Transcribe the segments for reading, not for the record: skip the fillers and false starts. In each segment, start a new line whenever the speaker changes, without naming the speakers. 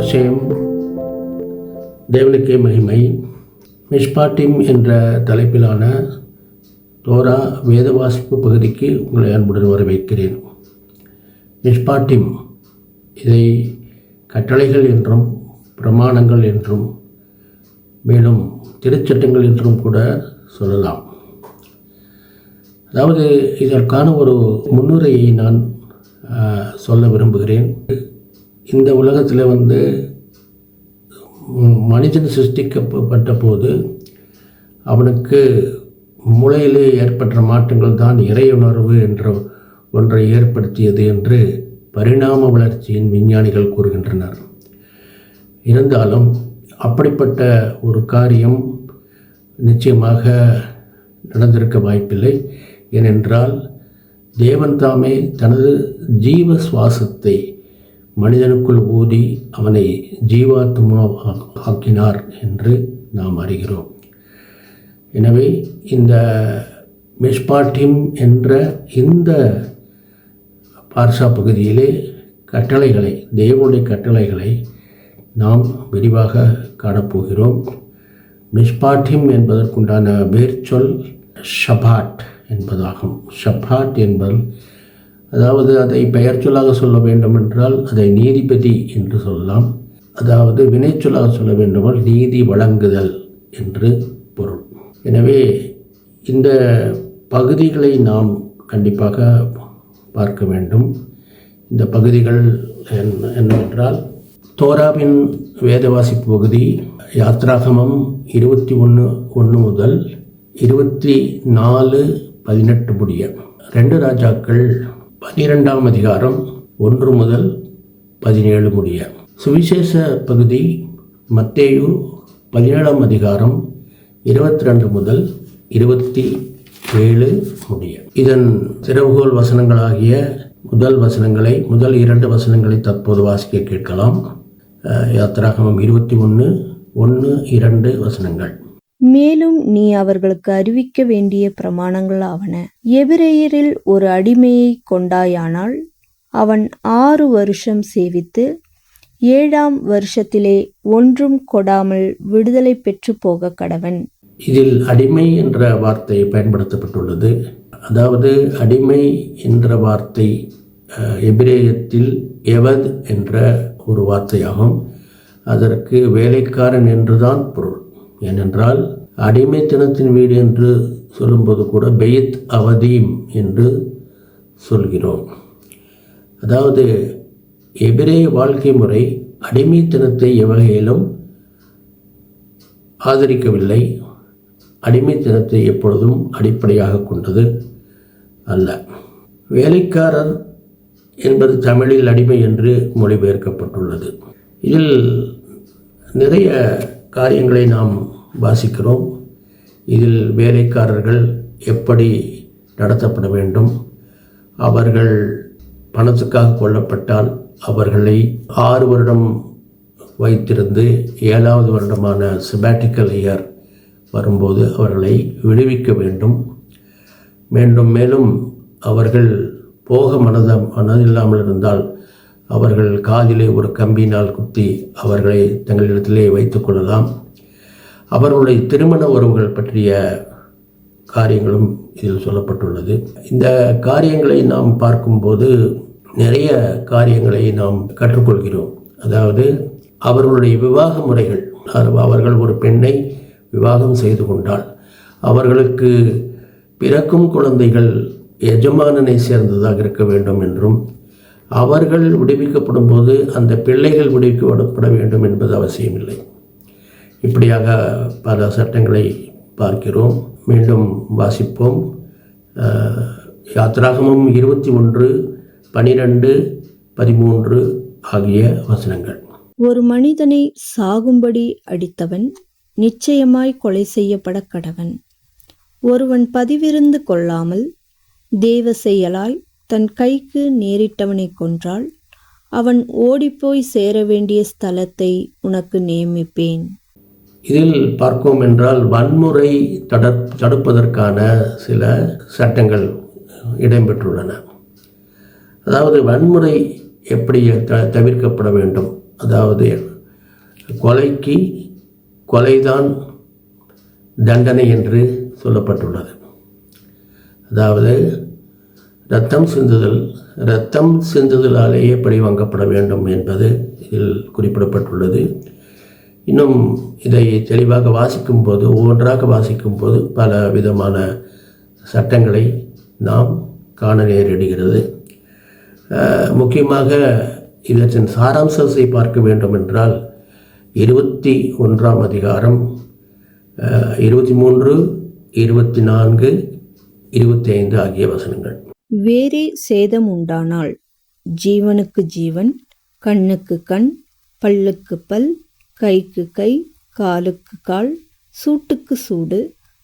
Hashem, தேவனுக்கே மகிமை. மிஷ்பாட்டிம் என்ற தலைப்பிலான தோரா வேத வாசிப்பு பகுதிக்கு உங்களை அன்புடன் வரவேற்கிறேன். மிஷ்பாட்டிம், இதை கட்டளைகள் என்றும் பிரமாணங்கள் என்றும் மேலும் திருச்சட்டங்கள் என்றும் கூட சொல்லலாம். அதாவது இதற்கான ஒரு முன்னுரையை நான் சொல்ல விரும்புகிறேன். இந்த உலகத்தில் மனிதன் சிருஷ்டிக்கப்பட்ட போது அவனுக்கு மூளையிலே ஏற்பட்ட மாற்றங்கள் தான் இறையுணர்வு என்ற ஒன்றை ஏற்படுத்தியது என்று பரிணாம வளர்ச்சியின் விஞ்ஞானிகள் கூறுகின்றனர். இருந்தாலும் அப்படிப்பட்ட ஒரு காரியம் நிச்சயமாக நடந்திருக்க வாய்ப்பில்லை. ஏனென்றால் தேவன் தாமே தனது ஜீவ சுவாசத்தை மனிதனுக்குள் ஊதி அவனை ஜீவாத்மா ஆக்கினார் என்று நாம் அறிகிறோம். எனவே இந்த மிஷ்பாட்டிம் என்ற இந்த பார்ஷா பகுதியிலே கட்டளைகளை, தேவனுடைய கட்டளைகளை நாம் விரிவாக காணப்போகிறோம். மிஷ்பாட்டிம் என்பதற்குண்டான வேர்ச்சொல் ஷபாட் என்பதாகும். ஷபாட் என்பது, அதாவது அதை பெயர் சொல்லாக சொல்ல வேண்டுமென்றால் அதை நீதிபதி என்று சொல்லலாம். அதாவது வினைச்சொல்லாக சொல்ல வேண்டுமானால் நீதி வழங்குதல் என்று பொருள். எனவே இந்த பகுதிகளை நாம் கண்டிப்பாக பார்க்க வேண்டும். இந்த பகுதிகள் என்னவென்றால், தோராவின் வேதவாசிப்பு பகுதி யாத்ராகமம் 21:1 முதல் 24:18 முடிய, 2 ராஜாக்கள் 12ஆம் அதிகாரம் 1 முதல் 17 முடிய, சுவிசேஷ பகுதி மத்தேயு 17ஆம் அதிகாரம் 22 முதல் 27 முடிய. இதன் திறவுகோல் வசனங்களாகிய முதல் 2 வசனங்களை தற்போது வாசிக்க கேட்கலாம். யாத்ராகமம் 21:1-2 வசனங்கள்.
மேலும் நீ அவர்களுக்கு அறிவிக்க வேண்டிய பிரமாணங்கள் ஆவன. எபிரெயரில் ஒரு அடிமையை கொண்டாயானால் அவன் 6 வருஷம் சேவித்து 7ஆம் வருஷத்திலே ஒன்றும் கொடாமல் விடுதலை பெற்று போக கடவன்.
இதில் அடிமை என்ற வார்த்தை பயன்படுத்தப்பட்டுள்ளது. அதாவது அடிமை என்ற வார்த்தை எபிரேயத்தில் எவத் என்ற ஒரு வார்த்தையாகும். அதற்கு வேலைக்காரன் என்றுதான் பொருள். ஏனென்றால் அடிமைத்தனத்தின் வீடு என்று சொல்லும்போது கூட பெய்த் அவதீம் என்று சொல்கிறோம். அதாவது எபிரேய வாழ்க்கை முறை அடிமைத்தனத்தை எவ்வகையிலும் ஆதரிக்கவில்லை. அடிமைத்தனத்தை எப்பொழுதும் அடிப்படையாக கொண்டது அல்ல. வேலைக்காரர் என்பது தமிழில் அடிமை என்று மொழிபெயர்க்கப்பட்டுள்ளது. இதில் நிறைய காரியங்களை நாம் வாசிக்கிறோம். இதில் வேலைக்காரர்கள் எப்படி நடத்தப்பட வேண்டும், அவர்கள் பணத்துக்காக கொல்லப்பட்டால் அவர்களை 6 வருடம் வைத்திருந்து 7ஆவது வருடமான செபாட்டிக்கல் இயர் வரும்போது அவர்களை விடுவிக்க வேண்டும். மேலும் அவர்கள் போக மனதில்லாமல் இருந்தால் அவர்கள் காதிலே ஒரு கம்பியினால் குத்தி அவர்களை தங்களிடத்திலே வைத்துக் கொள்ளலாம். அவர்களுடைய திருமண உறவுகள் பற்றிய காரியங்களும் இதில் சொல்லப்பட்டுள்ளது. இந்த காரியங்களை நாம் பார்க்கும்போது நிறைய காரியங்களை நாம் கற்றுக்கொள்கிறோம். அதாவது அவர்களுடைய விவாக முறைகள், அவர்கள் ஒரு பெண்ணை விவாகம் செய்து கொண்டால் அவர்களுக்கு பிறக்கும் குழந்தைகள் எஜமானனை சேர்ந்ததாக இருக்க வேண்டும் என்றும், அவர்கள் விடுவிக்கப்படும் போது அந்த பிள்ளைகள் விடுவிக்கப்பட வேண்டும் என்பது அவசியமில்லை. இப்படியாக பல சட்டங்களை பார்க்கிறோம். மீண்டும் வாசிப்போம். யாத்ராகமம் 21:12-13 ஆகிய வசனங்கள்.
ஒரு மனிதனை சாகும்படி அடித்தவன் நிச்சயமாய் கொலை செய்யப்பட கடவன். ஒருவன் பதிவிருந்து கொள்ளாமல் தேவ செயலாய் தன் கைக்கு நேரிட்டவனை கொன்றால் அவன் ஓடிப்போய் சேர வேண்டிய ஸ்தலத்தை உனக்கு நியமிப்பேன்.
இதில் பார்ப்போம் என்றால் வன்முறை தடுப்பதற்கான சில சட்டங்கள் இடம்பெற்றுள்ளன. அதாவது வன்முறை எப்படி தவிர்க்கப்பட வேண்டும், அதாவது கொலைக்கு கொலைதான் தண்டனை என்று சொல்லப்பட்டுள்ளது. அதாவது இரத்தம் சிந்துதலாலேயே பழி வாங்கப்பட வேண்டும் என்பது இதில் குறிப்பிடப்பட்டுள்ளது. இன்னும் இதை தெளிவாக ஒவ்வொன்றாக வாசிக்கும் போது பல விதமான சட்டங்களை நாம் காண நேரிடுகிறது. முக்கியமாக இவற்றின் சாராம்சத்தை பார்க்க வேண்டும் என்றால் 21ஆம் அதிகாரம் 23, 24, 25 ஆகிய வசனங்கள்.
வேறே சேதம் உண்டானால் ஜீவனுக்கு ஜீவன், கண்ணுக்கு கண், பல்லுக்கு பல், கைக்கு கை, காலுக்கு கால், சூட்டுக்கு சூடு,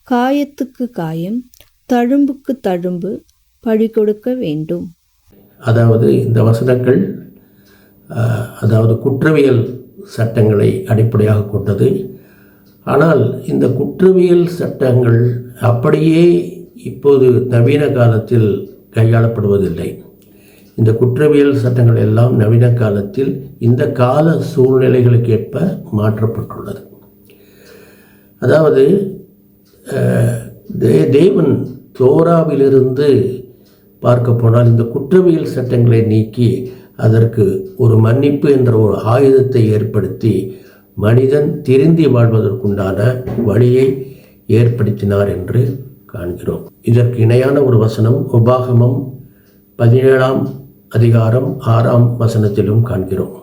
காயத்துக்கு காயம், தழும்புக்கு தழும்பு பழி கொடுக்க வேண்டும்.
அதாவது இந்த வசனங்கள் குற்றவியல் சட்டங்களை அடிப்படையாக கொண்டது. ஆனால் இந்த குற்றவியல் சட்டங்கள் அப்படியே இப்போது நவீன காலத்தில் கையாளப்படுவதில்லை. இந்த குற்றவியல் சட்டங்கள் எல்லாம் நவீன காலத்தில் இந்த கால சூழ்நிலைகளுக்கு ஏற்ப மாற்றப்பட்டுள்ளது. அதாவது தேவன் தோராவிலிருந்து பார்க்க போனால் இந்த குற்றவியல் சட்டங்களை நீக்கி அதற்கு ஒரு மன்னிப்பு என்ற ஒரு ஆயுதத்தை ஏற்படுத்தி மனிதன் திருந்தி வாழ்வதற்குண்டான வழியை ஏற்படுத்தினார் என்று காண்கிறோம். இதற்கு இணையான ஒரு வசனம் உபாகமம் 17ஆம் அதிகாரம் 6ஆம் வசனத்திலும் காண்கிறோம்.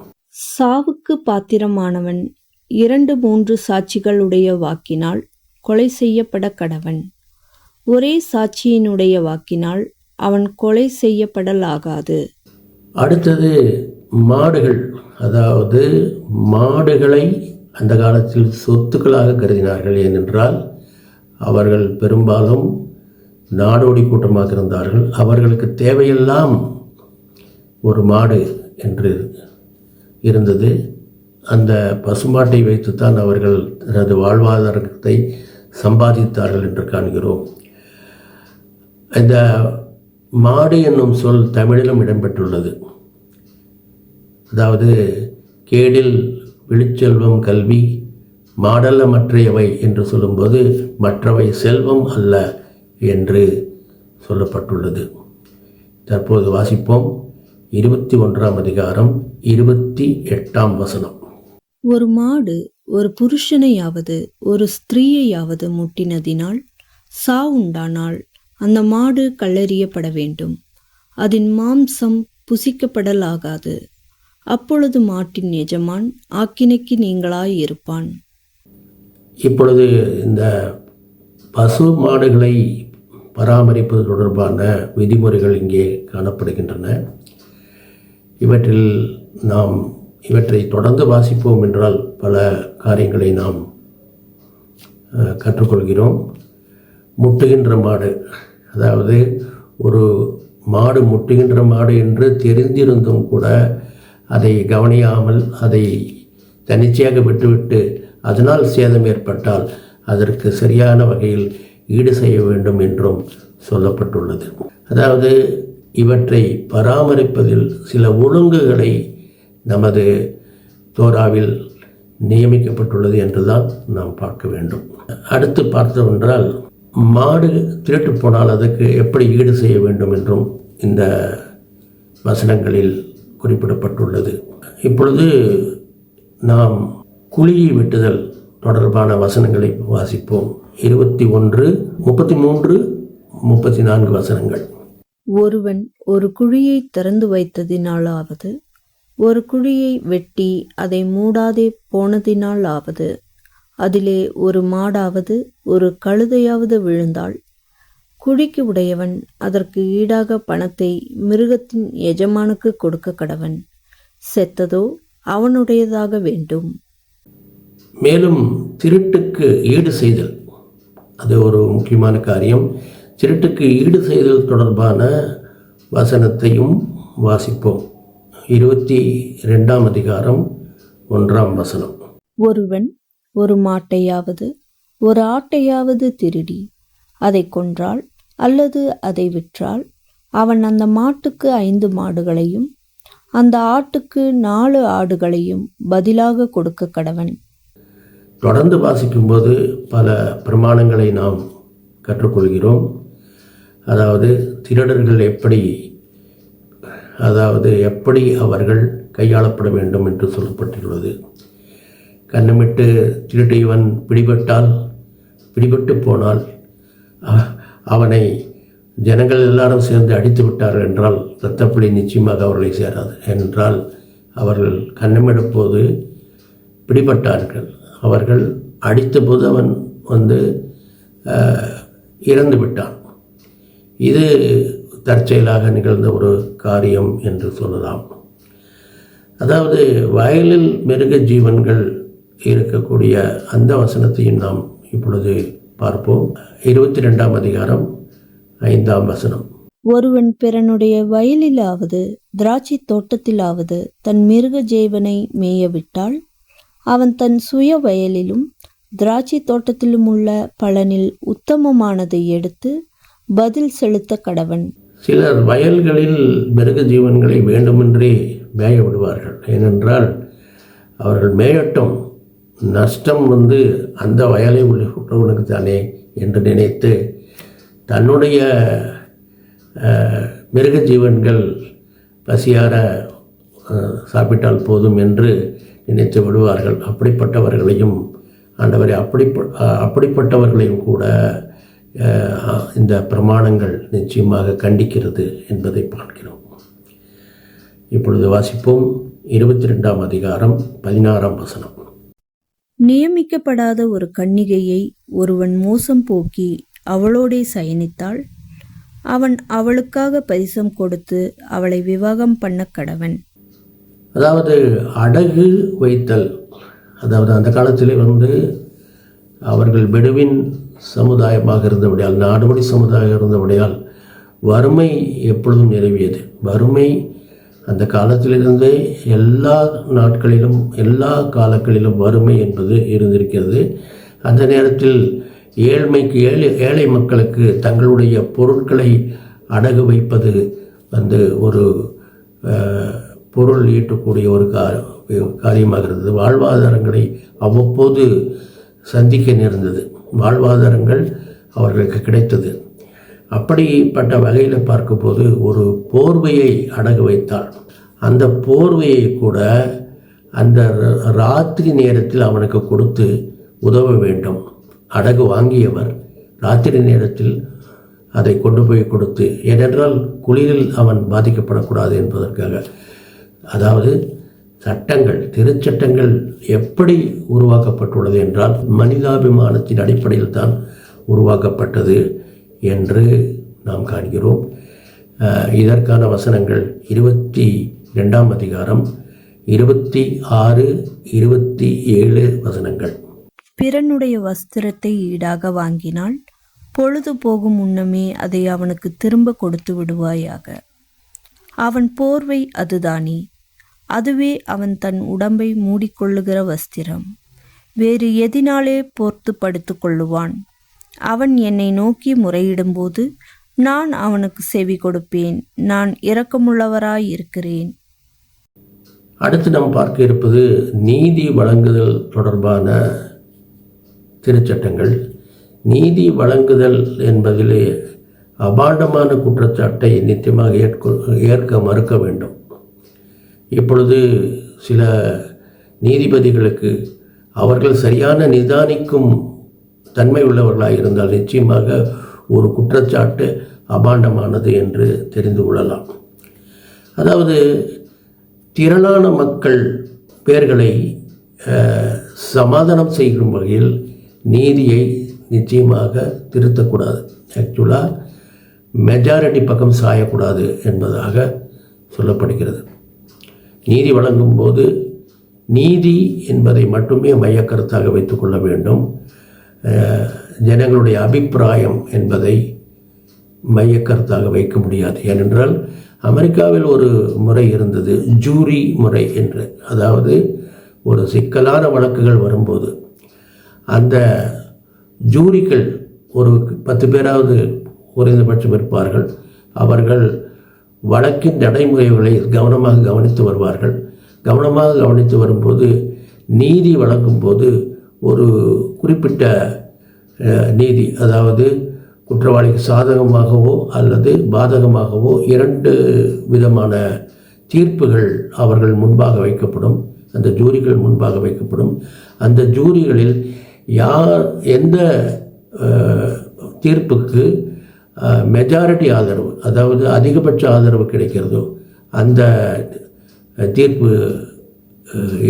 சாவுக்கு பாத்திரமானவன் 2-3 சாட்சிகளுடைய வாக்கினால் கொலை செய்யப்பட கடவன். ஒரே சாட்சியினுடைய வாக்கினால் அவன் கொலை செய்யப்படலாகாது.
அடுத்தது மாடுகள். அதாவது மாடுகளை அந்த காலத்தில் சொத்துக்களாக கருதினார்கள். ஏனென்றால் அவர்கள் பெரும்பாலும் நாடோடி கூட்டமாக இருந்தார்கள். அவர்களுக்கு தேவையெல்லாம் ஒரு மாடு என்று இருந்தது. அந்த பசுமாட்டை வைத்துத்தான் அவர்கள் தனது வாழ்வாதாரத்தை சம்பாதித்தார்கள் என்று காண்கிறோம். இந்த மாடு என்னும் சொல் தமிழிலும் இடம்பெற்றுள்ளது. அதாவது கேடில் விழுச்செல்வம் கல்வி, மாடல்ல மற்றையவை என்று சொல்லும்போது மற்றவை செல்வம் அல்ல என்று சொல்லப்பட்டுள்ளது. தற்போது வாசிப்போம் 21ஆம் அதிகாரம் 28ஆம் வசனம்.
ஒரு மாடு ஒரு புருஷனையாவது ஒரு ஸ்திரீயையாவது முட்டினதினால் சாவுண்டானால் அந்த மாடு கல்லெறியப்பட வேண்டும். அதன் மாம்சம் புசிக்கப்படலாகாது. அப்பொழுது மாட்டின் எஜமான் ஆக்கினைக்கு நீங்களாய் இருப்பான்.
இப்பொழுது இந்த பசு மாடுகளை பராமரிப்பது தொடர்பான விதிமுறைகள் இங்கே காணப்படுகின்றன. இவற்றை தொடர்ந்து வாசிப்போம் என்றால் பல காரியங்களை நாம் கற்றுக்கொள்கிறோம். முட்டுகின்ற மாடு, அதாவது ஒரு மாடு முட்டுகின்ற மாடு என்று தெரிந்திருந்தும் கூட அதை கவனியாமல் அதை தன்னிச்சையாக விட்டுவிட்டு அதனால் சேதம் ஏற்பட்டால் அதற்கு சரியான வகையில் ஈடு செய்ய வேண்டும் என்றும் சொல்லப்பட்டுள்ளது. அதாவது இவற்றை பராமரிப்பதில் சில ஒழுங்குகளை நமது தோராவில் நியமிக்கப்பட்டுள்ளது என்றுதான் நாம் பார்க்க வேண்டும். அடுத்து பார்த்தோம் மாடு திருட்டு போனால் அதற்கு எப்படி ஈடு செய்ய வேண்டும் என்றும் இந்த வசனங்களில் குறிப்பிடப்பட்டுள்ளது. இப்பொழுது நாம் குழியை வெட்டுதல் தொடர்பான வசனங்களை வாசிப்போம். 21, 33, 34 வசனங்கள்.
ஒருவன் ஒரு குழியை திறந்து வைத்ததினாலாவது, ஒரு குழியை வெட்டி அதை மூடாதே போனதினாலாவது, அதிலே ஒரு மாடாவது ஒரு கழுதையாவது விழுந்தால் குழிக்கு உடையவன் அதற்கு ஈடாக பணத்தை மிருகத்தின் எஜமானுக்கு கொடுக்க கடவன். செத்ததோ அவனுடையதாக வேண்டும்.
மேலும் திருட்டுக்கு ஈடு செய்தல், அது ஒரு முக்கியமான காரியம். திருட்டுக்கு ஈடு செய்தல் தொடர்பான வசனத்தையும் வாசிப்போம். 22ஆம் அதிகாரம் 1ஆம் வசனம்.
ஒருவன் ஒரு மாட்டையாவது ஒரு ஆட்டையாவது திருடி அதை கொன்றால் அல்லது அதை விற்றால் அவன் அந்த மாட்டுக்கு 5 மாடுகளையும் அந்த ஆட்டுக்கு 4 ஆடுகளையும் பதிலாக கொடுக்க கடவன்.
தொடர்ந்து வாசிக்கும்போது பல பிரமாணங்களை நாம் கற்றுக்கொள்கிறோம். அதாவது திருடர்கள் எப்படி அவர்கள் கையாளப்பட வேண்டும் என்று சொல்லப்பட்டுள்ளது. கண்ணமிட்டு திருடியவன் பிடிபட்டு போனால் அவனை ஜனங்கள் எல்லாரும் சேர்ந்து அடித்து விட்டார்கள் என்றால் இரத்தப்பழி நிச்சயமாக அவர்களை சேராது. என்றால் அவர்கள் கண்ணமிடும் போது பிடிபட்டார்கள். அவர்கள் அடித்தபோது அவன் இறந்து விட்டான். இது தற்செயலாக நிகழ்ந்த ஒரு காரியம் என்று சொல்லலாம். அதாவது வயலில் மிருக ஜீவன்கள் இருக்கக்கூடிய அந்த வசனத்தையும் நாம் இப்பொழுது பார்ப்போம். 22ஆம் அதிகாரம் 5ஆம் வசனம்.
ஒருவன் பிறனுடைய வயலிலாவது திராட்சை தோட்டத்திலாவது தன் மிருக ஜீவனை மேயவிட்டால் அவன் தன் சுய வயலிலும் திராட்சை தோட்டத்திலும் உள்ள பலனில் உத்தமமானதை எடுத்து பதில் செலுத்த கடவன்.
சிலர் வயல்களில் மிருக ஜீவன்களை வேண்டுமென்றே மேய விடுவார்கள். ஏனென்றால் அவர்கள் மேயட்டும், நஷ்டம் அந்த வயலை உள்ளவனுக்கு தானே என்று நினைத்து தன்னுடைய மிருக ஜீவன்கள் பசியார சாப்பிட்டால் போதும் என்று நினைத்து விடுவார்கள். அப்படிப்பட்டவர்களையும் ஆண்டவரை அப்படிப்பட்டவர்களையும் கூட இந்த பிரமாணங்கள் நிச்சயமாக கண்டிக்கிறது என்பதை பார்க்கிறோம். இப்பொழுது வாசிப்போம். 22ஆம் அதிகாரம் 16ஆம் வசனம்.
நியமிக்கப்படாத ஒரு கன்னிகையை ஒருவன் மோசம் போக்கி அவளோடே சயனித்தால் அவன் அவளுக்காக பரிசம் கொடுத்து அவளை விவாகம் பண்ண கடவன்.
அதாவது அடகு வைத்தல். அதாவது அந்த காலத்திலே அவர்கள் பெடுவின் சமுதாயமாக இருந்தபடியால், நாடுபடி சமுதாயம் இருந்தபடியால் வறுமை எப்பொழுதும் நிலவியது. வறுமை அந்த காலத்திலிருந்தே எல்லா நாட்களிலும் எல்லா காலங்களிலும் வறுமை என்பது இருந்திருக்கிறது. அந்த நேரத்தில் ஏழை மக்களுக்கு தங்களுடைய பொருட்களை அடகு வைப்பது ஒரு பொருள் ஈட்டக்கூடிய ஒரு காரியமாக இருந்தது. வாழ்வாதாரங்களை அவ்வப்போது சந்திக்க நேர்ந்தது. வாழ்வாதாரங்கள் அவர்களுக்கு கிடைத்தது. அப்படிப்பட்ட வகையில் பார்க்கும்போது ஒரு போர்வையை அடகு வைத்தாள். அந்த போர்வையை கூட அந்த ராத்திரி நேரத்தில் அவனுக்கு கொடுத்து உதவ வேண்டும். அடகு வாங்கியவர் ராத்திரி நேரத்தில் அதை கொண்டு போய் கொடுத்து, ஏனென்றால் குளிரில் அவன் பாதிக்கப்படக்கூடாது என்பதற்காக. அதாவது திருச்சட்டங்கள் எப்படி உருவாக்கப்பட்டுள்ளது என்றால் மனிதாபிமானத்தின் அடிப்படையில் தான் உருவாக்கப்பட்டது என்று நாம் காண்கிறோம். இதற்கான வசனங்கள் 22ஆம் அதிகாரம் 26, 27 வசனங்கள்.
பிறனுடைய வஸ்திரத்தை ஈடாக வாங்கினால் பொழுது போகும் முன்னமே அதை அவனுக்கு திரும்ப கொடுத்து விடுவாயாக. அவன் போர்வை அதுதானே, அதுவே அவன் தன் உடம்பை மூடிக்கொள்ளுகிற வஸ்திரம். வேறு எதினாலே போர்த்து படுத்து கொள்ளுவான்? அவன் என்னை நோக்கி முறையிடும்போது நான் அவனுக்கு செவி கொடுப்பேன். நான் இரக்கமுள்ளவராய் இருக்கிறேன்.
அடுத்து நாம் பார்க்க இருப்பது நீதி வழங்குதல் தொடர்பான திருச்சட்டங்கள். நீதி வழங்குதல் என்பதிலே அபாண்டமான குற்றச்சாட்டை நிச்சயமாக ஏற்க மறுக்க வேண்டும். இப்பொழுது சில நீதிபதிகளுக்கு அவர்கள் சரியான நிதானிக்கும் தன்மை உள்ளவர்களாக இருந்தால் நிச்சயமாக ஒரு குற்றச்சாட்டு அபாண்டமானது என்று தெரிந்து கொள்ளலாம். அதாவது திரளான மக்கள் பேர்களை சமாதானம் செய்யும் வகையில் நீதியை நிச்சயமாக திருத்தக்கூடாது. ஆக்சுவலாக மெஜாரிட்டி பக்கம் சாயக்கூடாது என்பதாக சொல்லப்படுகிறது. நீதி வழங்கும் போது நீதி என்பதை மட்டுமே மையக்கருத்தாக வைத்துக்கொள்ள வேண்டும். ஜனங்களுடைய அபிப்பிராயம் என்பதை மையக்கருத்தாக வைக்க முடியாது. ஏனென்றால் அமெரிக்காவில் ஒரு முறை இருந்தது, ஜூரி முறை என்று. அதாவது ஒரு சிக்கலான வழக்குகள் வரும்போது அந்த ஜூரிகள் ஒரு 10 பேராவது குறைந்தபட்சம் இருப்பார்கள். அவர்கள் வழக்கின் நடைமுறைகளை கவனமாக கவனித்து வருவார்கள். கவனமாக கவனித்து வரும்போது நீதி வழங்கும் போது ஒரு குறிப்பிட்ட நீதி, அதாவது குற்றவாளிக்கு சாதகமாகவோ அல்லது பாதகமாகவோ 2 விதமான தீர்ப்புகள் அவர்கள் முன்பாக வைக்கப்படும். அந்த ஜூரிகள் முன்பாக வைக்கப்படும். அந்த ஜூரிகளில் யார் எந்த தீர்ப்புக்கு மெஜாரிட்டி ஆதரவு, அதாவது அதிகபட்ச ஆதரவு கிடைக்கிறதோ அந்த தீர்ப்பு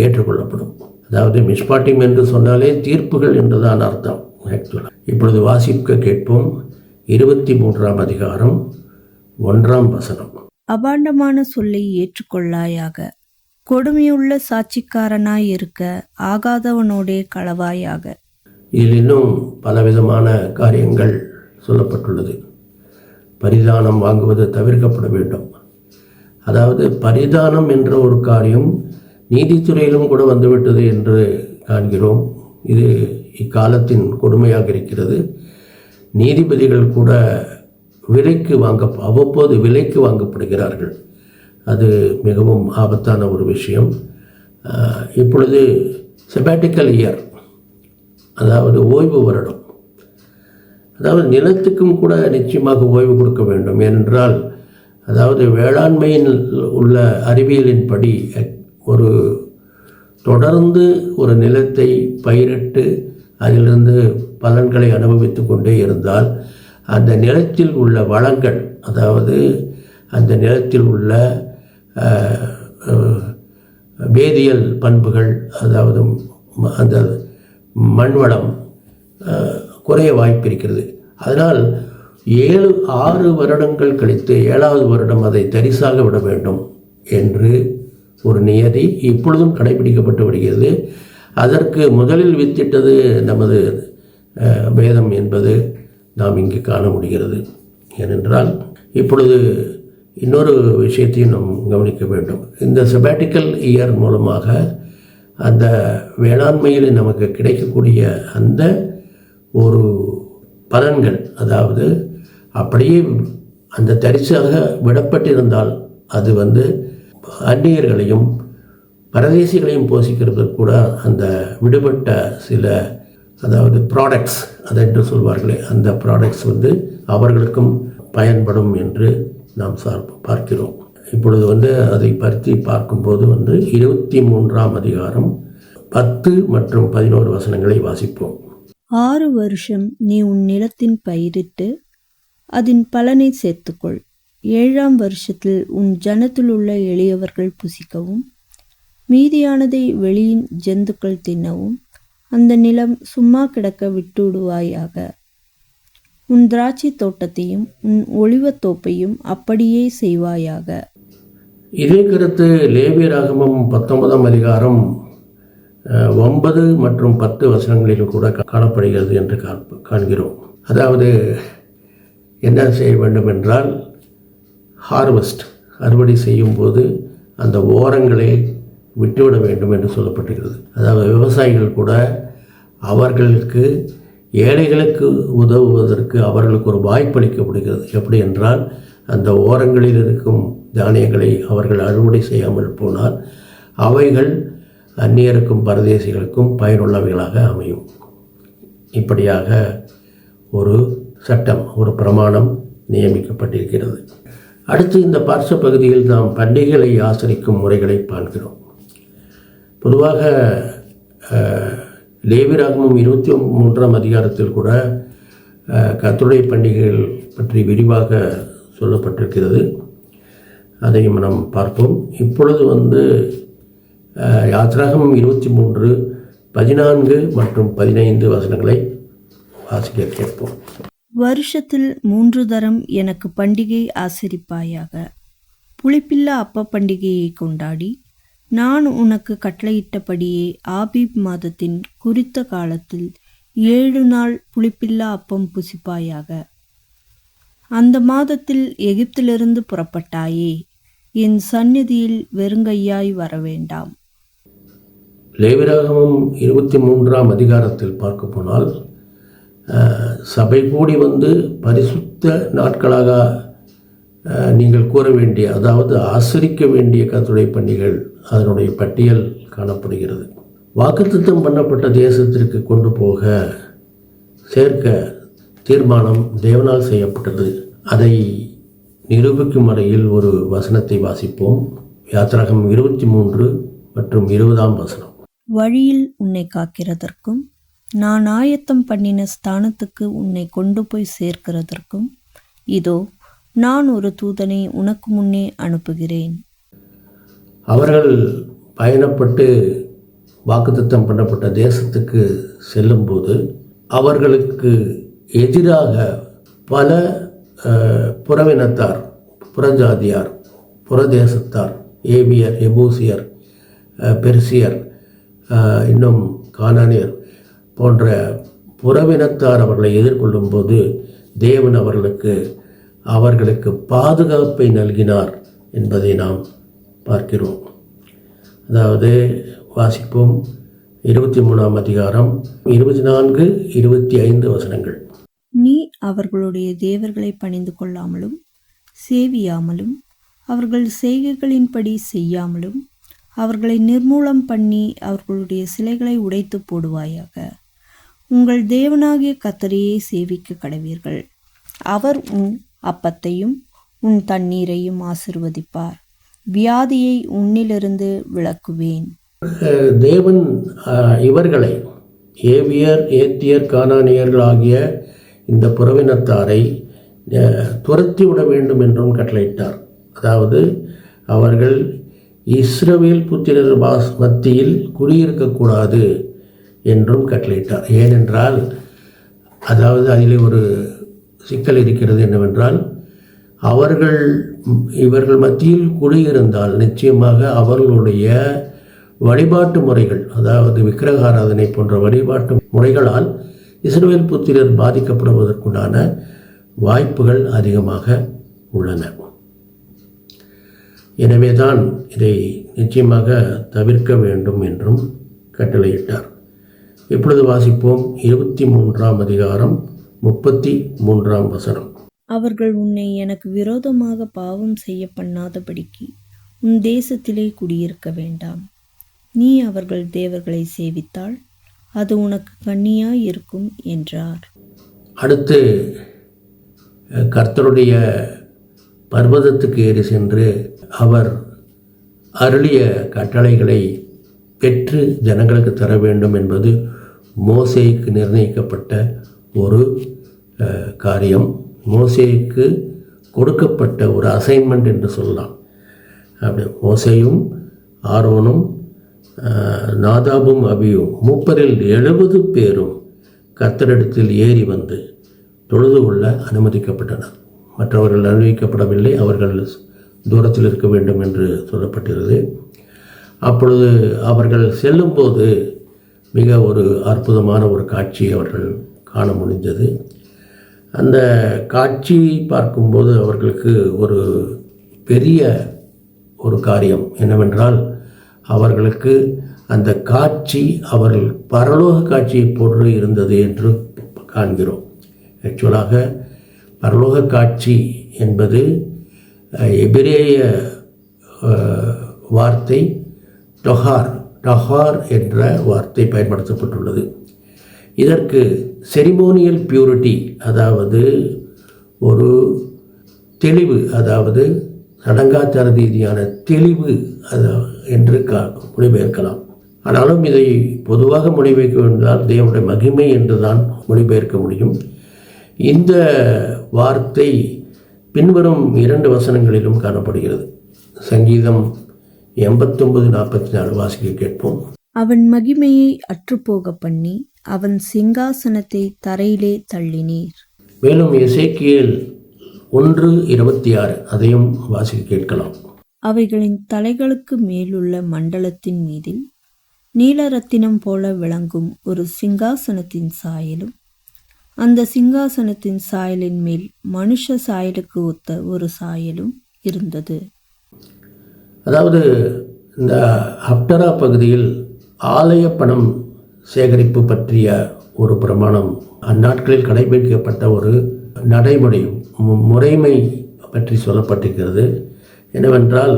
ஏற்றுக்கொள்ளப்படும். அதாவது மிஸ்பாட்டிம் என்று சொன்னாலே தீர்ப்புகள் என்றுதான் அர்த்தம் ஆக்சுவலாக. இப்பொழுது வாசிக்க கேட்போம். 23ஆம் அதிகாரம் 1ஆம் வசனம்.
அபாண்டமான சொல்லை ஏற்றுக்கொள்ளாயாக, கொடுமையுள்ள சாட்சிக்காரனாய் இருக்க ஆகாதவனோடே களவாயாக.
இதில் இன்னும் பலவிதமான காரியங்கள் சொல்லப்பட்டுள்ளது. பரிதானம் வாங்குவது தவிர்க்கப்பட வேண்டும். அதாவது பரிதானம் என்ற ஒரு காரியம் நீதித்துறையிலும் கூட வந்துவிட்டது என்று காண்கிறோம். இது இக்காலத்தின் கொடுமையாக இருக்கிறது. நீதிபதிகள் கூட அவ்வப்போது விலைக்கு வாங்கப்படுகிறார்கள். அது மிகவும் ஆபத்தான ஒரு விஷயம். இப்பொழுது செபாட்டிக்கல் இயர், அதாவது ஓய்வு வருடம், அதாவது நிலத்துக்கும் கூட நிச்சயமாக ஓய்வு கொடுக்க வேண்டும். ஏனென்றால் அதாவது வேளாண்மையில் உள்ள அறிவியலின்படி ஒரு தொடர்ந்து ஒரு நிலத்தை பயிரிட்டு அதிலிருந்து பலன்களை அனுபவித்து கொண்டே இருந்தால் அந்த நிலத்தில் உள்ள வளங்கள், அதாவது அந்த நிலத்தில் உள்ள வேதியியல் பண்புகள், அதாவது அந்த மண்வளம் குறைய வாய்ப்பு இருக்கிறது. அதனால் 6 வருடங்கள் கழித்து 7வது வருடம் அதை தரிசாக விட வேண்டும் என்று ஒரு நியதி இப்பொழுதும் கடைபிடிக்கப்பட்டு வருகிறது. அதற்கு முதலில் வித்திட்டது நமது வேதம் என்பது நாம் இங்கு காண முடிகிறது. ஏனென்றால் இப்பொழுது இன்னொரு விஷயத்தையும் நாம் கவனிக்க வேண்டும். இந்த செபாட்டிக்கல் இயர் மூலமாக அந்த வேளாண்மையில் நமக்கு கிடைக்கக்கூடிய அந்த ஒரு பலன்கள், அதாவது அப்படியே அந்த தரிசாக விடப்பட்டிருந்தால் அது அந்நியர்களையும் பரதேசிகளையும் போஷிக்கிறதுக்கு கூட அந்த விடுபட்ட சில, அதாவது ப்ராடக்ட்ஸ் அதென்று சொல்வார்களே, அந்த ப்ராடக்ட்ஸ் அவர்களுக்கும் பயன்படும் என்று நாம் பார்க்கிறோம். இப்பொழுது அதை பற்றி பார்க்கும்போது 23ஆம் அதிகாரம் 10 மற்றும் 11 வசனங்களை வாசிப்போம்.
6 வருஷம் நீ உன் நிலத்தின் பயிரிட்டு அதன் பலனை சேர்த்துக்கொள். 7ஆம் வருஷத்தில் உன் ஜனத்தில் உள்ள எளியவர்கள் புசிக்கவும் மீதியானதை வெளியின் ஜந்துக்கள் தின்னவும் அந்த நிலம் சும்மா கிடக்க விட்டுவிடுவாயாக. உன் திராட்சை தோட்டத்தையும் உன் ஒலிவத்தோப்பையும் அப்படியே செய்வாயாக.
இதே கருத்து லேவியராகமம் 19ஆம் அதிகாரம் 9 மற்றும் 10 வசனங்களில் கூட காணப்படுகிறது என்று காண்கிறோம். அதாவது என்ன செய்ய வேண்டும் என்றால், அறுவடை செய்யும் போது அந்த ஓரங்களை விட்டுவிட வேண்டும் என்று சொல்லப்பட்டிருக்கிறது. அதாவது விவசாயிகள் கூட அவர்களுக்கு ஏழைகளுக்கு உதவுவதற்கு அவர்களுக்கு ஒரு வாய்ப்பளிக்கப்படுகிறது. எப்படி என்றால், அந்த ஓரங்களில் இருக்கும் தானியங்களை அவர்கள் அறுவடை செய்யாமல் போனால் அவைகள் அந்நியருக்கும் பரதேசிகளுக்கும் பயனுள்ளவைகளாக அமையும். இப்படியாக ஒரு சட்டம், ஒரு பிரமாணம் நியமிக்கப்பட்டிருக்கிறது. அடுத்து இந்த பார்ச பகுதியில் நாம் பண்டிகைகளை ஆசரிக்கும் முறைகளை பார்க்கிறோம். பொதுவாக லேவியராகமம் 23ஆம் அதிகாரத்தில் கூட கர்த்தருடைய பண்டிகைகள் பற்றி விரிவாக சொல்லப்பட்டிருக்கிறது. அதையும் நாம் பார்ப்போம். இப்பொழுது யாத்ராகமம் 23, 14 மற்றும் 15 வசனங்களை வாசிக்க கேட்போம்.
வருஷத்தில் 3 தரம் எனக்கு பண்டிகை ஆசரிப்பாயாக. புளிப்பில்லா அப்ப பண்டிகையை கொண்டாடி நான் உனக்கு கட்டளையிட்டபடியே ஆபீப் மாதத்தின் குறித்த காலத்தில் 7 நாள் புளிப்பில்லா அப்பம் புசிப்பாயாக. அந்த மாதத்தில் எகிப்திலிருந்து புறப்பட்டாயே, என் சந்நிதியில் வெறுங்கையாய் வரவேண்டாம்.
லேவியராகமம் 23ஆம் அதிகாரத்தில் பார்க்க போனால் சபை கூடி பரிசுத்த நாட்களாக நீங்கள் கூற வேண்டிய, அதாவது ஆசரிக்க வேண்டிய கர்த்தருடைய பண்டிகைகள், அதனுடைய பட்டியல் காணப்படுகிறது. வாக்குத்தத்தம் பண்ணப்பட்ட தேசத்திற்கு கொண்டு போக சேர்க்க தீர்மானம் தேவனால் செய்யப்பட்டது. அதை நிரூபிக்கும் வரையில் ஒரு வசனத்தை வாசிப்போம். யாத்திராகமம் 23 மற்றும் 20ஆம் வசனம்.
வழியில் உன்னை காக்கிறதற்கும் நான் ஆயத்தம் பண்ணின ஸ்தானத்துக்கு உன்னை கொண்டு போய் சேர்க்கிறதற்கும் இதோ நான் ஒரு தூதனை உனக்கு முன்னே அனுப்புகிறேன்.
அவர்கள் பயணப்பட்டு வாக்குத்தத்தம் பண்ணப்பட்ட தேசத்துக்கு செல்லும்போது அவர்களுக்கு எதிராக பல புறவினத்தார், புறஜாதியார், புறதேசத்தார், ஏபியர், எபூசியர், பெர்சியர், இன்னும் கானானியர் போன்ற புறவினத்தார் அவர்களை எதிர்கொள்ளும் போது தேவன் அவர்களுக்கு பாதுகாப்பை நல்கினார் என்பதை நாம் பார்க்கிறோம். அதாவது வாசிப்போம். 23ஆம் அதிகாரம் 24, 25 வசனங்கள்.
நீ அவர்களுடைய தேவர்களை பணிந்து கொள்ளாமலும் சேவியாமலும் அவர்கள் செய்கைகளின்படி செய்யாமலும் அவர்களை நிர்மூலம் பண்ணி அவர்களுடைய சிலைகளை உடைத்து போடுவாயாக. உங்கள் தேவனாகிய கர்த்தரையே சேவிக்க கடவீர்கள். அவர் உன் அப்பத்தையும் உன் தண்ணீரையும் ஆசீர்வதிப்பார். வியாதியை உன்னிலிருந்து விலக்குவேன்.
தேவன் இவர்களை, ஏவியர், ஏத்தியர், கானானியர்கள் ஆகிய இந்த புறவினத்தாரை துரத்தி விட வேண்டும் என்றும் கட்டளையிட்டார். அதாவது அவர்கள் இஸ்ரவேல் புத்திரர் மத்தியில் குடியிருக்கக்கூடாது என்றும் கட்டளையிட்டார். ஏனென்றால், அதாவது அதிலே ஒரு சிக்கல் இருக்கிறது. என்னவென்றால், இவர்கள் மத்தியில் குடியிருந்தால் நிச்சயமாக அவர்களுடைய வழிபாட்டு முறைகள், அதாவது விக்கிரகாராதனை போன்ற வழிபாட்டு முறைகளால் இஸ்ரவேல் புத்திரர் பாதிக்கப்படுவதற்குண்டான வாய்ப்புகள் அதிகமாக உள்ளன. எனவேதான் இதை நிச்சயமாக தவிர்க்க வேண்டும் என்றும் கட்டளையிட்டார். இப்பொழுது வாசிப்போம். 23ஆம் அதிகாரம் 33ஆம் வசனம்.
அவர்கள் உன்னை எனக்கு விரோதமாக பாவம் செய்ய பண்ணாதபடிக்கு உன் தேசத்திலே குடியிருக்க வேண்டாம். நீ அவர்கள் தேவர்களை சேவித்தால் அது உனக்கு கண்ணியாய் இருக்கும் என்றார்.
அடுத்து கர்த்தருடைய பர்வதத்துக்கு ஏறி சென்று அவர் அருளிய கட்டளைகளை பெற்று ஜனங்களுக்கு தர வேண்டும் என்பது மோசேக்கு நிர்ணயிக்கப்பட்ட ஒரு காரியம். மோசேக்கு கொடுக்கப்பட்ட ஒரு அசைன்மெண்ட் என்று சொல்லலாம். அப்படி மோசேயும் ஆரோனும் நாதாபும் அபியும் மூப்பரில் 70 பேரும் கர்த்தரிடத்தில் ஏறி வந்து தொழுது கொள்ள அனுமதிக்கப்பட்டனர். மற்றவர்கள் அனுமதிக்கப்படவில்லை. அவர்கள் தூரத்தில் இருக்க வேண்டும் என்று சொல்லப்பட்டிருந்தது. அப்பொழுது அவர்கள் செல்லும்போது மிக ஒரு அற்புதமான ஒரு காட்சியை அவர்கள் காண முடிந்தது. அந்த காட்சி பார்க்கும்போது அவர்களுக்கு ஒரு பெரிய ஒரு காரியம் என்னவென்றால், அவர்களுக்கு அந்த காட்சி அவர்கள் பரலோக காட்சியை போன்று இருந்தது என்று காண்கிறோம். ஆக்சுவலாக பரலோக காட்சி என்பது எபிரேய வார்த்தை டஹார் என்ற வார்த்தை பயன்படுத்தப்பட்டுள்ளது. இதற்கு செரிமோனியல் பியூரிட்டி, அதாவது ஒரு தெளிவு, அதாவது சடங்காச்சார ரீதியான தெளிவு என்று மொழிபெயர்க்கலாம். ஆனாலும் இதை பொதுவாக மொழிபெயர்க்க வேண்டால் தேவனுடைய மகிமை என்று தான் மொழிபெயர்க்க முடியும். இந்த வார்த்தை பின்வரும் 2 வசனங்களிலும் காணப்படுகிறது. சங்கீதம் 89:44 வாசிக்க கேட்போம்.
அவன் மகிமையை அற்றுப்போக பண்ணி அவன் சிங்காசனத்தை தரையிலே தள்ளினீர்.
மேலும் எசேக்கியேல் 1:26 அதையும் வாசிக்க கேட்கலாம்.
அவைகளின் தலைகளுக்கு மேலுள்ள மண்டலத்தின் மீதில் நீலரத்தினம் போல விளங்கும் ஒரு சிங்காசனத்தின் சாயலும் அந்த சிங்காசனத்தின் சாயலின் மேல் மனுஷ சாயலுக்கு ஒத்த ஒரு சாயலும் இருந்தது.
அதாவது இந்த ஹப்டரா பகுதியில் ஆலய பணம் சேகரிப்பு பற்றிய ஒரு பிரமாணம் அந்நாட்களில் கடைபிடிக்கப்பட்ட ஒரு நடைமுறை முறைமை பற்றி சொல்லப்பட்டிருக்கிறது. என்னவென்றால்,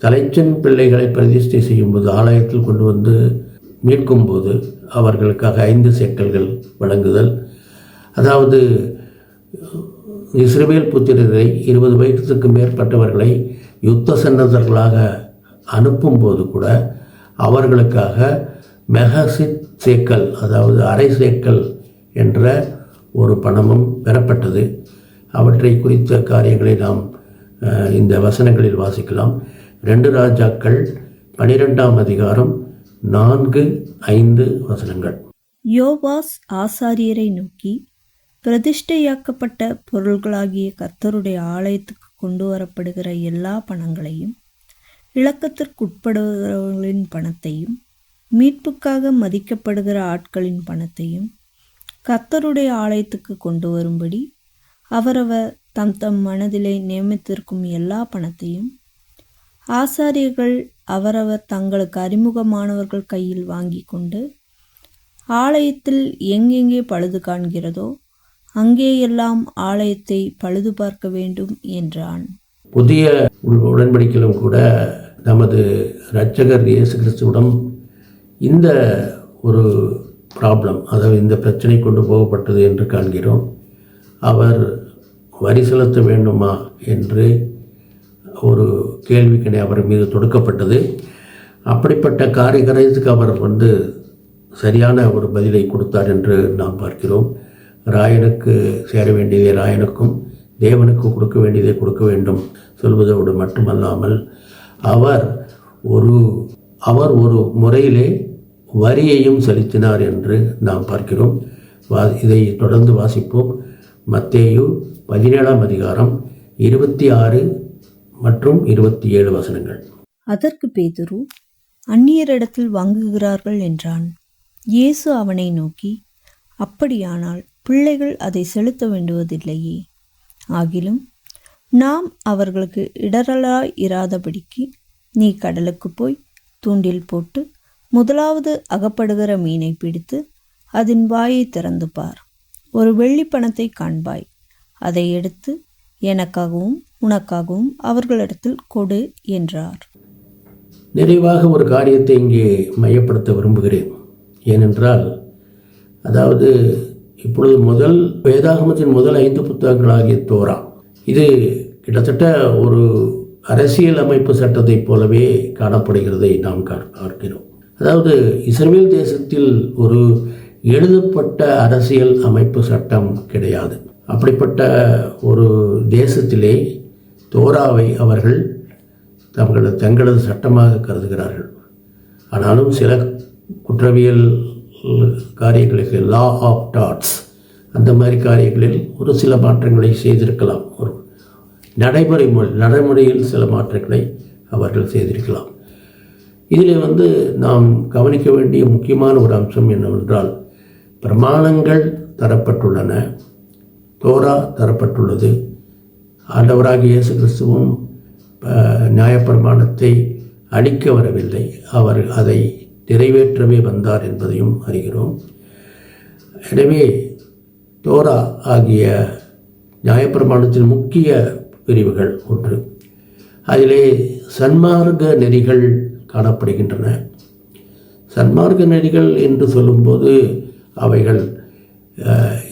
தலைச்சன் பிள்ளைகளை பிரதிஷ்டை செய்யும்போது, ஆலயத்தில் கொண்டு வந்து மீட்கும்போது அவர்களுக்காக 5 சேக்கல்கள் வழங்குதல், அதாவது இஸ்ரவேல் புத்திரரை 20 வயதுக்கு மேற்பட்டவர்களை யுத்த சன்னதர்களாக அனுப்பும்போது கூட அவர்களுக்காக மெகசித் சேக்கல், அதாவது அரை சேக்கல் என்ற ஒரு பணமும் பெறப்பட்டது. அவற்றை குறித்த காரியங்களை நாம் இந்த வசனங்களில் வாசிக்கலாம். 2 ராஜாக்கள் 12ஆம் அதிகாரம் 4-5 வசனங்கள்.
யோவாஸ் ஆசாரியரை நோக்கி, பிரதிஷ்டையாக்கப்பட்ட பொருள்களாகிய கர்த்தருடைய ஆலயத்துக்கு கொண்டு வரப்படுகிற எல்லா பணங்களையும், இலக்கத்திற்குட்படுகிறவர்களின் பணத்தையும், மீட்புக்காக மதிக்கப்படுகிற ஆட்களின் பணத்தையும் கர்த்தருடைய ஆலயத்துக்கு கொண்டு வரும்படி அவரவர் தம் தம் மனதிலே நியமித்திருக்கும் எல்லா பணத்தையும் ஆசாரியர்கள் அவரவர் தங்களுக்கு அறிமுகமானவர்கள் கையில் வாங்கி கொண்டு, ஆலயத்தில் எங்கெங்கே பழுது காண்கிறதோ அங்கேயெல்லாம் ஆலயத்தை பழுது பார்க்க வேண்டும் என்றான்.
புதிய உடன்படிக்கையிலும் கூட நமது இரட்சகர் இயேசு கிறிஸ்துவிடம் இந்த ஒரு ப்ராப்ளம், அதாவது இந்த பிரச்சனை கொண்டு போகப்பட்டது என்று காண்கிறோம். அவர் வரி செலுத்த வேண்டுமா என்று ஒரு கேள்விக்கணை அவர் மீது தொடுக்கப்பட்டது. அப்படிப்பட்ட காரியத்துக்கு அவர் சரியான ஒரு பதிலை கொடுத்தார் என்று நாம் பார்க்கிறோம். ராயனுக்கு சேர வேண்டியதை ராயனுக்கும், தேவனுக்கு கொடுக்க வேண்டியதை கொடுக்க வேண்டும் சொல்வதோடு மட்டுமல்லாமல் அவர் ஒரு முறையிலே வரியையும் செலுத்தினார் என்று நாம் பார்க்கிறோம். இதை தொடர்ந்து வாசிப்போம். மத்தேயு 17ஆம் அதிகாரம் 26 மற்றும் 27 வசனங்கள்.
அதற்கு பேதுரு, அந்நியரிடத்தில் வாங்குகிறார்கள் என்றான். இயேசு அவனை நோக்கி, அப்படியானால் பிள்ளைகள் அதை செலுத்த வேண்டுவதில்லையே. ஆகிலும் நாம் அவர்களுக்கு இடரலாய் இராதபடிக்கு நீ கடலுக்கு போய் தூண்டில் போட்டு முதலாவது அகப்படுகிற மீனை பிடித்து அதன் வாயை திறந்து பார். ஒரு வெள்ளி பணத்தை காண்பாய். அதை எடுத்து எனக்காகவும் உனக்காகவும் அவர்களிடத்தில் கொடு என்றார்.
நிறைவாக ஒரு காரியத்தை இங்கே மையப்படுத்த விரும்புகிறேன். ஏனென்றால், அதாவது இப்பொழுது வேதாகமத்தின் முதல் 5 புத்தகங்களாகிய தோரா, இது கிட்டத்தட்ட ஒரு அரசியல் அமைப்பு சட்டத்தைப் போலவே காணப்படுகிறதை நாம் பார்க்கிறோம். அதாவது இஸ்ரவேல் தேசத்தில் ஒரு எழுதப்பட்ட அரசியல் அமைப்பு சட்டம் கிடையாது. அப்படிப்பட்ட ஒரு தேசத்திலே தோராவை அவர்கள் தங்களது சட்டமாக கருதுகிறார்கள். ஆனாலும் சில குற்றவியல் காரியங்களுக்கு, லா ஆஃப் டாட்ஸ், அந்த மாதிரி காரியங்களில் ஒரு சில மாற்றங்களை செய்திருக்கலாம். ஒரு நடைமுறையில் சில மாற்றங்களை அவர்கள் செய்திருக்கலாம். இதில் நாம் கவனிக்க வேண்டிய முக்கியமான ஒரு அம்சம் என்னவென்றால், பிரமாணங்கள் தரப்பட்டுள்ளன, தோரா தரப்பட்டுள்ளது. ஆண்டவராகிய இயேசு கிறிஸ்துவும் நியாயப்பிரமாணத்தை அழிக்க வரவில்லை, அவர் அதை நிறைவேற்றவே வந்தார் என்பதையும் அறிகிறோம். எனவே தோரா ஆகிய நியாயப்பிரமாணத்தின் முக்கிய பிரிவுகள் ஒன்று. அதிலே சன்மார்க்க நெறிகள் காணப்படுகின்றன. சன்மார்க்க நெறிகள் என்று சொல்லும்போது அவைகள்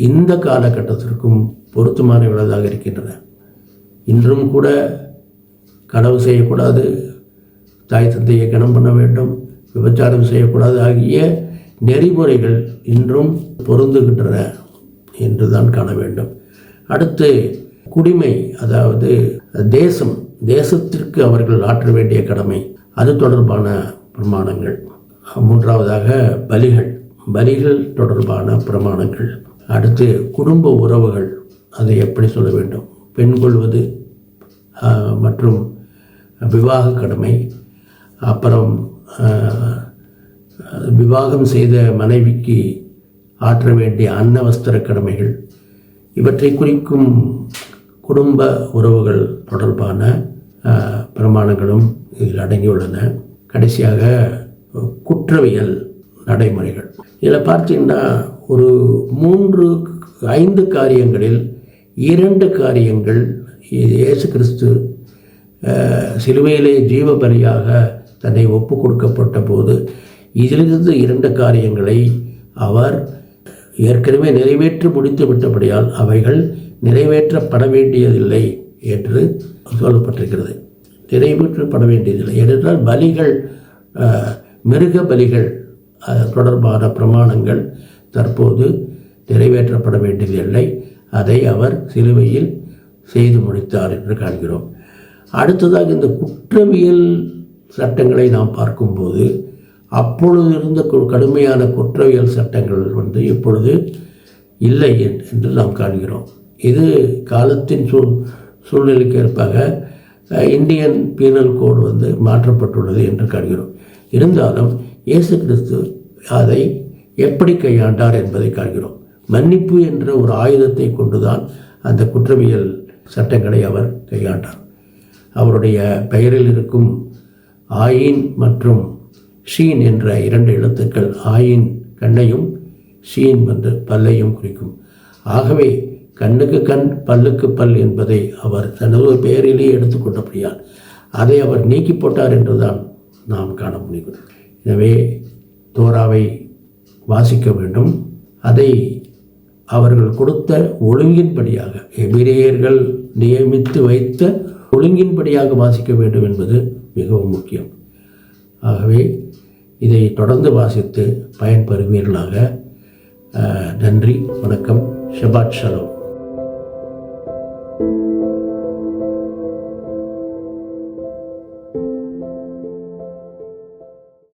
இந்த காலகட்டத்திற்கும் பொருத்தமானவர்களாக இருக்கின்றன. இன்றும் கூட களவு செய்யக்கூடாது, தாய் தந்தையை கனம் பண்ண வேண்டும், விபச்சாரம் செய்யக்கூடாது ஆகிய நெறிமுறைகள் இன்றும் பொருந்துகின்றன என்றுதான் காண வேண்டும். அடுத்து குடிமை, அதாவது தேசத்திற்கு அவர்கள் ஆற்ற வேண்டிய கடமை, அது தொடர்பான பிரமாணங்கள். மூன்றாவதாக பலிகள் தொடர்பான பிரமாணங்கள். அடுத்து குடும்ப உறவுகள், அதை எப்படி சொல்ல வேண்டும், பெண் கொள்வது மற்றும் விவாக கடமை, அப்புறம் விவாகம் செய்த மனைவிக்கு ஆற்ற வேண்டிய அன்னவஸ்திர கடமைகள், இவற்றை குறிக்கும் குடும்ப உறவுகள் தொடர்பான பிரமாணங்களும் இதில் அடங்கியுள்ளன. கடைசியாக குற்றவியல் நடைமுறைகள். இதில் பார்த்தீங்கன்னா ஒரு 3-5 காரியங்களில் 2 காரியங்கள் இயேசு கிறிஸ்து சிலுவையிலே ஜீவ பலியாக தன்னை ஒப்பு கொடுக்கப்பட்ட போது இதிலிருந்து 2 காரியங்களை அவர் ஏற்கனவே நிறைவேற்றி முடித்து விட்டபடியால் அவைகள் நிறைவேற்றப்பட வேண்டியதில்லை என்று சொல்லப்பட்டிருக்கிறது. நிறைவேற்றப்பட வேண்டியதில்லை ஏனென்றால் பலிகள், மிருக பலிகள் தொடர்பான பிரமாணங்கள் தற்போது நிறைவேற்றப்பட வேண்டியதில்லை. அதை அவர் சிலுவையில் செய்து முடித்தார் என்று காண்கிறோம். அடுத்ததாக இந்த குற்றவியல் சட்டங்களை நாம் பார்க்கும்போது அப்பொழுது இருந்த கடுமையான குற்றவியல் சட்டங்கள் இப்பொழுது இல்லை என்று நாம் காண்கிறோம். இது காலத்தின் சூழ்நிலைக்கு ஏற்பாக இந்தியன் பீனல் கோடு மாற்றப்பட்டுள்ளது என்று காண்கிறோம். இருந்தாலும் இயேசு கிறிஸ்து அதை எப்படி கையாண்டார் என்பதை காண்கிறோம். மன்னிப்பு என்ற ஒரு ஆயுதத்தை கொண்டுதான் அந்த குற்றவியல் சட்டங்களை அவர் கையாண்டார். அவருடைய பெயரில் இருக்கும் ஆயின் மற்றும் ஷீன் என்ற 2 எழுத்துக்கள், ஆயின் கண்ணையும் ஷீன் பல்லையும் குறிக்கும். ஆகவே கண்ணுக்கு கண் பல்லுக்கு பல் என்பதை அவர் தனது பெயரிலேயே எடுத்துக்கொண்டபடியால் அதை அவர் நீக்கி போட்டார் என்றுதான் நாம் காண முடியும். எனவே தோராவை வாசிக்க வேண்டும். அதை அவர்கள் கொடுத்த ஒழுங்கின்படியாக, எபிரேயர்கள் நியமித்து வைத்த ஒழுங்கின்படியாக வாசிக்க வேண்டும் என்பது மிகவும் முக்கியம். ஆகவே இதை தொடர்ந்து வாசித்து பயன்பெறுவீர்களாக. நன்றி, வணக்கம், ஷபாத் ஷலோம்.